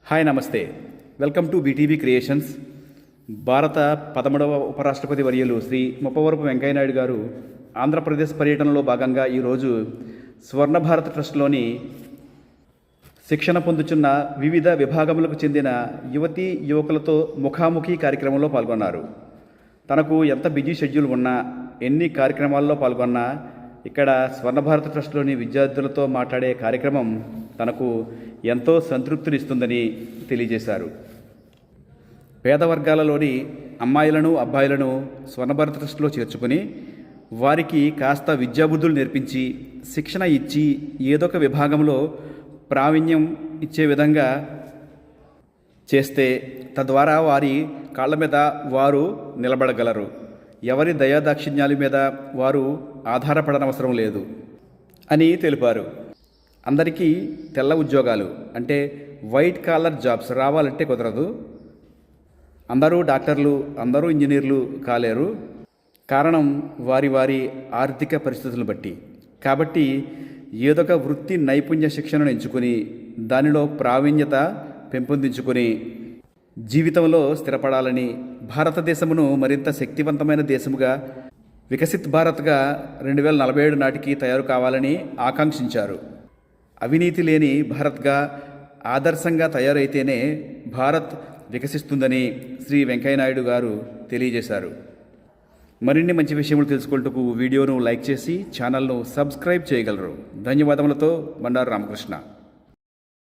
Hi నమస్తే. Welcome to BTV creations. భారత 11వ ఉపరాష్ట్రపతి వర్యులు శ్రీ ముప్పవరపు వెంకయ్యనాయుడు గారు ఆంధ్రప్రదేశ్ పర్యటనలో భాగంగా ఈరోజు స్వర్ణ భారత్ ట్రస్ట్లోని శిక్షణ పొందుతున్న వివిధ విభాగములకు చెందిన యువతీ యువకులతో ముఖాముఖి కార్యక్రమంలో పాల్గొన్నారు. తనకు ఎంత బిజీ షెడ్యూల్ ఉన్నా, ఎన్ని కార్యక్రమాల్లో పాల్గొన్నా ఇక్కడ స్వర్ణ భారత్ ట్రస్ట్లోని విద్యార్థులతో మాట్లాడే కార్యక్రమం తనకు ఎంతో సంతృప్తినిస్తుందని తెలియజేశారు. పేద వర్గాలలోని అమ్మాయిలను అబ్బాయిలను స్వర్ణ భారత్ ట్రస్ట్లో చేర్చుకుని వారికి కాస్త విద్యాబుద్ధులు నేర్పించి శిక్షణ ఇచ్చి ఏదొక విభాగంలో ప్రావీణ్యం ఇచ్చే విధంగా చేస్తే తద్వారా వారి కాళ్ళ మీద వారు నిలబడగలరు. ఎవరి దయాదాక్షిణ్యాల మీద వారు ఆధారపడనవసరం లేదు అని తెలిపారు. అందరికీ తెల్ల ఉద్యోగాలు అంటే వైట్ కాలర్ జాబ్స్ రావాలంటే కుదరదు. అందరూ డాక్టర్లు, అందరూ ఇంజనీర్లు కాలేరు. కారణం వారి వారి ఆర్థిక పరిస్థితులను బట్టి. కాబట్టి ఏదొక వృత్తి నైపుణ్య శిక్షణను ఎంచుకొని దానిలో ప్రావీణ్యత పెంపొందించుకొని జీవితంలో స్థిరపడాలని, భారతదేశమును మరింత శక్తివంతమైన దేశముగా, వికసిత్ భారత్గా 2047 నాటికి తయారు కావాలని ఆకాంక్షించారు. అవినీతి లేని భారత్గా ఆదర్శంగా తయారైతేనే భారత్ వికసిస్తుందని శ్రీ వెంకయ్యనాయుడు గారు తెలియజేశారు. మరిన్ని మంచి విషయములు తెలుసుకుంటూ వీడియోను లైక్ చేసి ఛానల్ను సబ్స్క్రైబ్ చేయగలరు. ధన్యవాదములతో బండారు రామకృష్ణ.